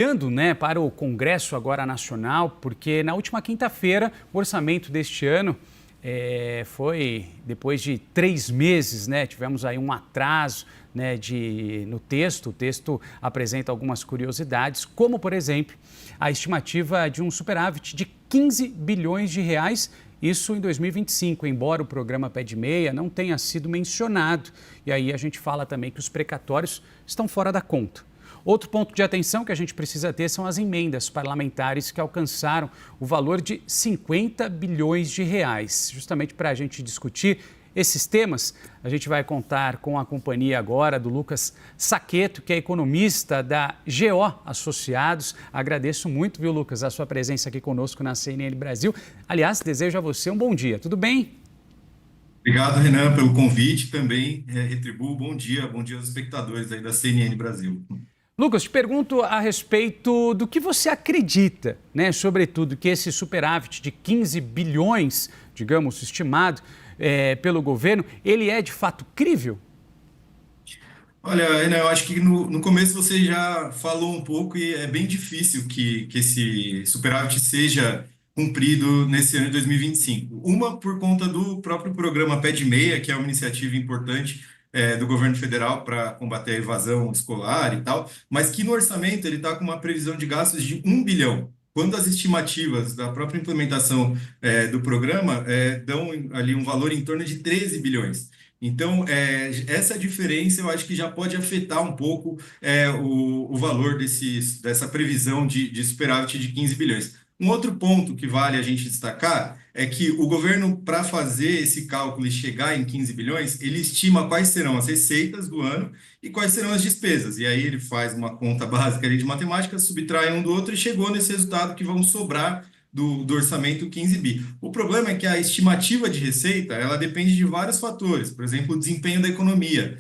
Olhando, né, para o Congresso agora nacional, porque na última quinta-feira o orçamento deste ano foi depois de 3 meses, né? Tivemos aí um atraso, né, no texto. O texto apresenta algumas curiosidades, como por exemplo a estimativa de um superávit de 15 bilhões de reais. Isso em 2025, embora o programa Pé de Meia não tenha sido mencionado. E aí a gente fala também que os precatórios estão fora da conta. Outro ponto de atenção que a gente precisa ter são as emendas parlamentares que alcançaram o valor de 50 bilhões de reais. Justamente para a gente discutir esses temas, a gente vai contar com a companhia agora do Lucas Saccheto, que é economista da GO Associados. Agradeço muito, viu, Lucas, a sua presença aqui conosco na CNN Brasil. Aliás, desejo a você um bom dia. Tudo bem? Obrigado, Renan, pelo convite. Também retribuo bom dia aos espectadores aí da CNN Brasil. Lucas, te pergunto a respeito do que você acredita, né? Sobretudo que esse superávit de 15 bilhões, digamos, estimado pelo governo, ele é de fato crível? Olha, Renan, eu acho que no começo você já falou um pouco e é bem difícil que esse superávit seja cumprido nesse ano de 2025. Uma, por conta do próprio programa Pé de Meia, que é uma iniciativa importante do governo federal para combater a evasão escolar e tal, mas que no orçamento ele está com uma previsão de gastos de 1 bilhão. Quando as estimativas da própria implementação do programa dão ali um valor em torno de 13 bilhões. Então, essa diferença eu acho que já pode afetar um pouco o valor dessa previsão de superávit de 15 bilhões. Um outro ponto que vale a gente destacar é que o governo, para fazer esse cálculo e chegar em 15 bilhões, ele estima quais serão as receitas do ano e quais serão as despesas. E aí ele faz uma conta básica ali de matemática, subtrai um do outro e chegou nesse resultado que vão sobrar do orçamento 15 bi. O problema é que a estimativa de receita, ela depende de vários fatores, por exemplo, o desempenho da economia.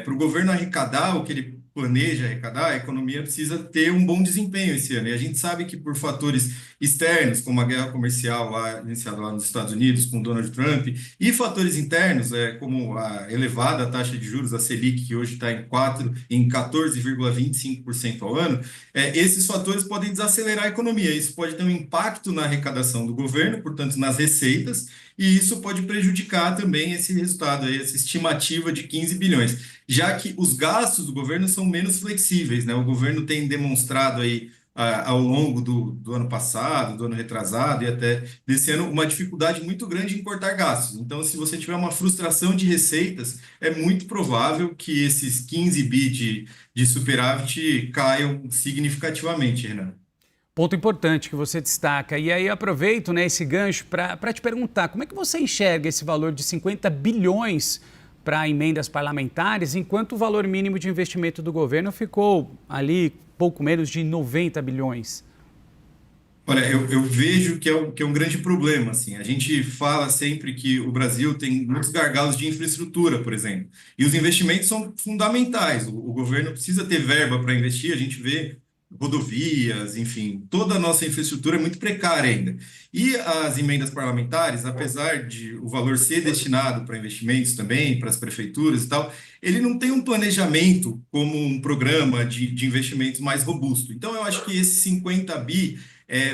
Para o governo arrecadar o que ele planeja arrecadar, a economia precisa ter um bom desempenho esse ano. E a gente sabe que por fatores externos, como a guerra comercial iniciada lá nos Estados Unidos com Donald Trump, e fatores internos, como a elevada taxa de juros, a Selic, que hoje está em 14,25% ao ano, esses fatores podem desacelerar a economia. Isso pode ter um impacto na arrecadação do governo, portanto, nas receitas, e isso pode prejudicar também esse resultado, essa estimativa de 15 bilhões, já que os gastos do governo são menos flexíveis, né? O governo tem demonstrado aí, ao longo do ano passado, do ano retrasado e até desse ano, uma dificuldade muito grande em cortar gastos. Então, se você tiver uma frustração de receitas, é muito provável que esses 15 bi de superávit caiam significativamente, Renan. Ponto importante que você destaca. E aí aproveito, né, esse gancho para te perguntar, como é que você enxerga esse valor de 50 bilhões para emendas parlamentares, enquanto o valor mínimo de investimento do governo ficou ali pouco menos de 90 bilhões? Olha, eu vejo que é um grande problema, assim. A gente fala sempre que o Brasil tem muitos gargalos de infraestrutura, por exemplo, e os investimentos são fundamentais. O governo precisa ter verba para investir, a gente vê rodovias, enfim, toda a nossa infraestrutura é muito precária ainda. E as emendas parlamentares, apesar de o valor ser destinado para investimentos também, para as prefeituras e tal, ele não tem um planejamento como um programa de investimentos mais robusto. Então, eu acho que esses 50 bi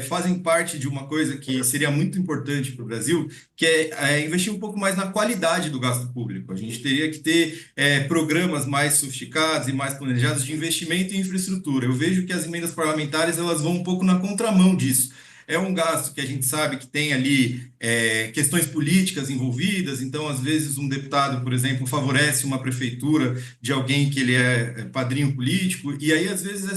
fazem parte de uma coisa que seria muito importante para o Brasil, que é investir um pouco mais na qualidade do gasto público. A gente teria que ter programas mais sofisticados e mais planejados de investimento em infraestrutura. Eu vejo que as emendas parlamentares elas vão um pouco na contramão disso. É um gasto que a gente sabe que tem ali questões políticas envolvidas, então, às vezes, um deputado, por exemplo, favorece uma prefeitura de alguém que ele é padrinho político, e aí, às vezes,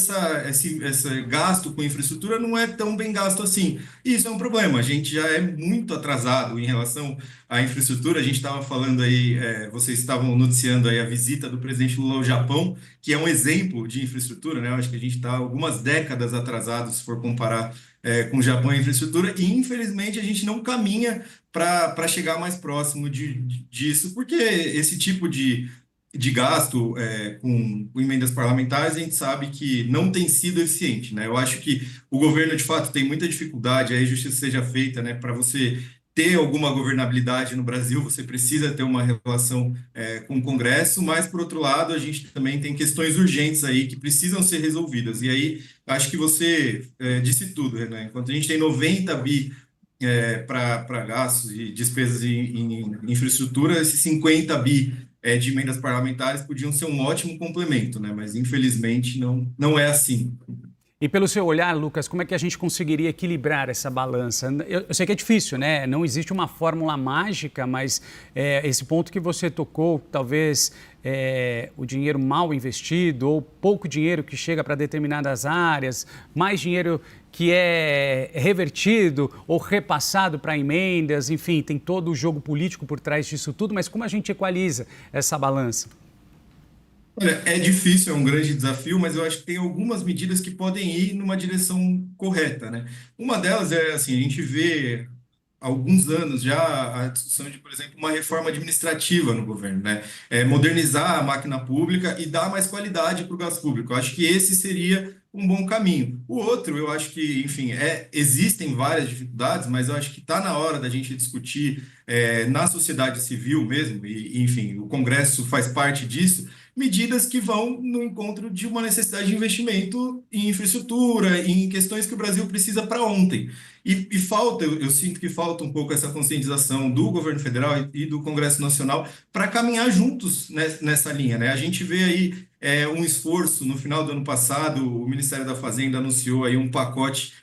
esse gasto com infraestrutura não é tão bem gasto assim. E isso é um problema, a gente já é muito atrasado em relação à infraestrutura. A gente estava falando aí, vocês estavam noticiando aí a visita do presidente Lula ao Japão, que é um exemplo de infraestrutura, né? Eu acho que a gente está algumas décadas atrasado, se for comparar com o Japão em infraestrutura, e infelizmente a gente não caminha para chegar mais próximo disso, porque esse tipo de gasto com emendas parlamentares a gente sabe que não tem sido eficiente, né? Eu acho que o governo de fato tem muita dificuldade, aí justiça seja feita, né, para você ter alguma governabilidade no Brasil, você precisa ter uma relação com o Congresso, mas, por outro lado, a gente também tem questões urgentes aí que precisam ser resolvidas. E aí, acho que você disse tudo, Renan. Enquanto a gente tem 90 bi para gastos e despesas em infraestrutura, esses 50 bi de emendas parlamentares podiam ser um ótimo complemento, né? Mas, infelizmente, não é assim. E pelo seu olhar, Lucas, como é que a gente conseguiria equilibrar essa balança? Eu sei que é difícil, né? Não existe uma fórmula mágica, mas esse ponto que você tocou, talvez o dinheiro mal investido ou pouco dinheiro que chega para determinadas áreas, mais dinheiro que é revertido ou repassado para emendas, enfim, tem todo o jogo político por trás disso tudo, mas como a gente equaliza essa balança? Olha, é difícil, é um grande desafio, mas eu acho que tem algumas medidas que podem ir numa direção correta, né? Uma delas é, assim, a gente vê há alguns anos já a discussão de, por exemplo, uma reforma administrativa no governo, né? Modernizar a máquina pública e dar mais qualidade para o gasto público. Eu acho que esse seria um bom caminho. O outro, eu acho que, enfim, existem várias dificuldades, mas eu acho que está na hora da gente discutir na sociedade civil mesmo, e, enfim, o Congresso faz parte disso, medidas que vão no encontro de uma necessidade de investimento em infraestrutura, em questões que o Brasil precisa para ontem. E falta, eu sinto que falta um pouco essa conscientização do governo federal e do Congresso Nacional para caminhar juntos nessa linha, né? A gente vê aí um esforço. No final do ano passado, o Ministério da Fazenda anunciou aí um pacote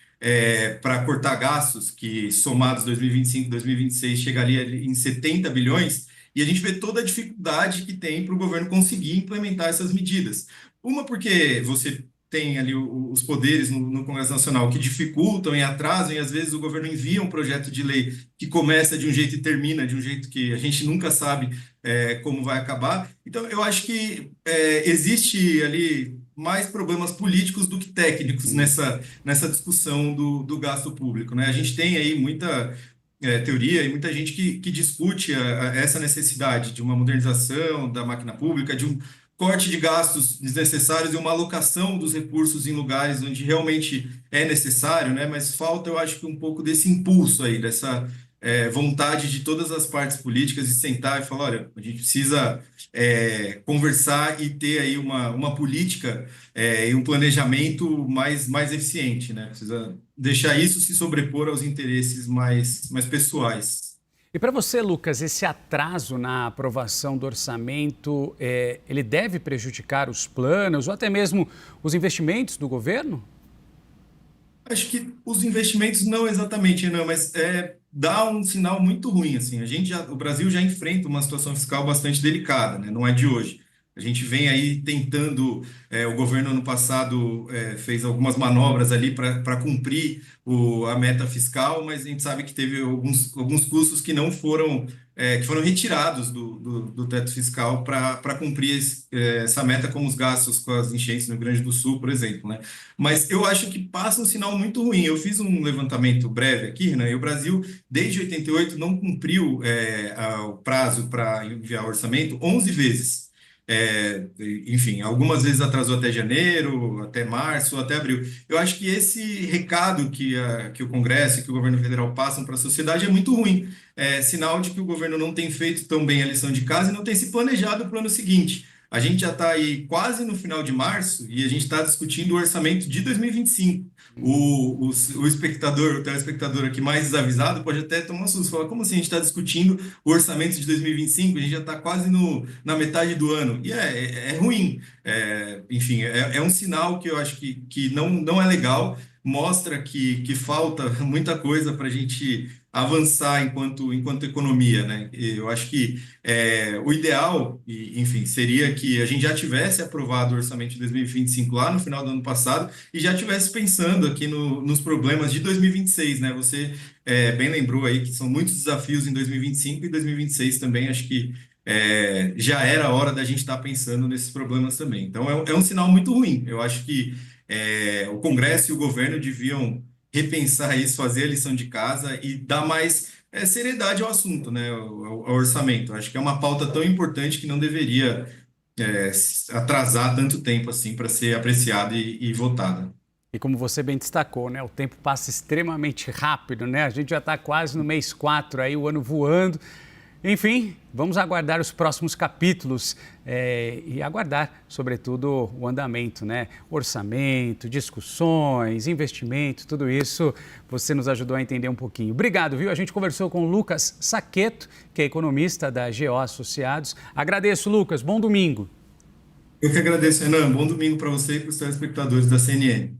para cortar gastos que, somados 2025 e 2026, chegaria ali em 70 bilhões, e a gente vê toda a dificuldade que tem para o governo conseguir implementar essas medidas. Uma, porque você tem ali os poderes no Congresso Nacional que dificultam e atrasam, e às vezes o governo envia um projeto de lei que começa de um jeito e termina de um jeito que a gente nunca sabe como vai acabar. Então, eu acho que existe ali mais problemas políticos do que técnicos nessa discussão do gasto público, né? A gente tem aí muita teoria e muita gente que discute essa necessidade de uma modernização da máquina pública, de um corte de gastos desnecessários e uma alocação dos recursos em lugares onde realmente é necessário, né? Mas falta, eu acho que um pouco desse impulso aí, dessa vontade de todas as partes políticas de sentar e falar, olha, a gente precisa conversar e ter aí uma política e um planejamento mais eficiente, né? Precisa deixar isso se sobrepor aos interesses mais pessoais. E para você, Lucas, esse atraso na aprovação do orçamento, ele deve prejudicar os planos ou até mesmo os investimentos do governo? Acho que os investimentos não exatamente, não, mas dá um sinal muito ruim, assim. O Brasil já enfrenta uma situação fiscal bastante delicada, né? Não é de hoje. A gente vem aí tentando, o governo ano passado fez algumas manobras ali para cumprir a meta fiscal, mas a gente sabe que teve alguns custos que não foram, que foram retirados do teto fiscal para cumprir essa meta, como os gastos com as enchentes no Rio Grande do Sul, por exemplo, né? Mas eu acho que passa um sinal muito ruim. Eu fiz um levantamento breve aqui, né? E o Brasil, desde 88, não cumpriu o prazo para enviar o orçamento 11 vezes. Enfim, algumas vezes atrasou até janeiro, até março, até abril. Eu acho que esse recado que o Congresso e que o governo federal passam para a sociedade é muito ruim. É sinal de que o governo não tem feito tão bem a lição de casa e não tem se planejado para o ano seguinte. A gente já está aí quase no final de março e a gente está discutindo o orçamento de 2025. O espectador, o telespectador aqui mais desavisado pode até tomar um susto, falar, como assim a gente está discutindo o orçamento de 2025? A gente já está quase na metade do ano. E é ruim. Enfim, é um sinal que eu acho que não é legal, mostra que falta muita coisa para a gente avançar enquanto economia, né? Eu acho que o ideal, enfim, seria que a gente já tivesse aprovado o orçamento de 2025 lá no final do ano passado e já tivesse pensando aqui nos problemas de 2026, né? Você bem lembrou aí que são muitos desafios em 2025 e 2026 também, acho que já era a hora da gente estar pensando nesses problemas também. Então, é um sinal muito ruim. Eu acho que o Congresso e o governo deviam repensar isso, fazer a lição de casa e dar mais seriedade ao assunto, né, ao orçamento. Acho que é uma pauta tão importante que não deveria atrasar tanto tempo assim para ser apreciada e votada. E E como você bem destacou, né, o tempo passa extremamente rápido, né? A gente já está quase no mês 4 aí, o ano voando. Enfim, vamos aguardar os próximos capítulos e aguardar, sobretudo, o andamento, né? Orçamento, discussões, investimento, tudo isso você nos ajudou a entender um pouquinho. Obrigado, viu? A gente conversou com o Lucas Saqueto, que é economista da GO Associados. Agradeço, Lucas. Bom domingo. Eu que agradeço, Renan. Bom domingo para você e para os telespectadores da CNN.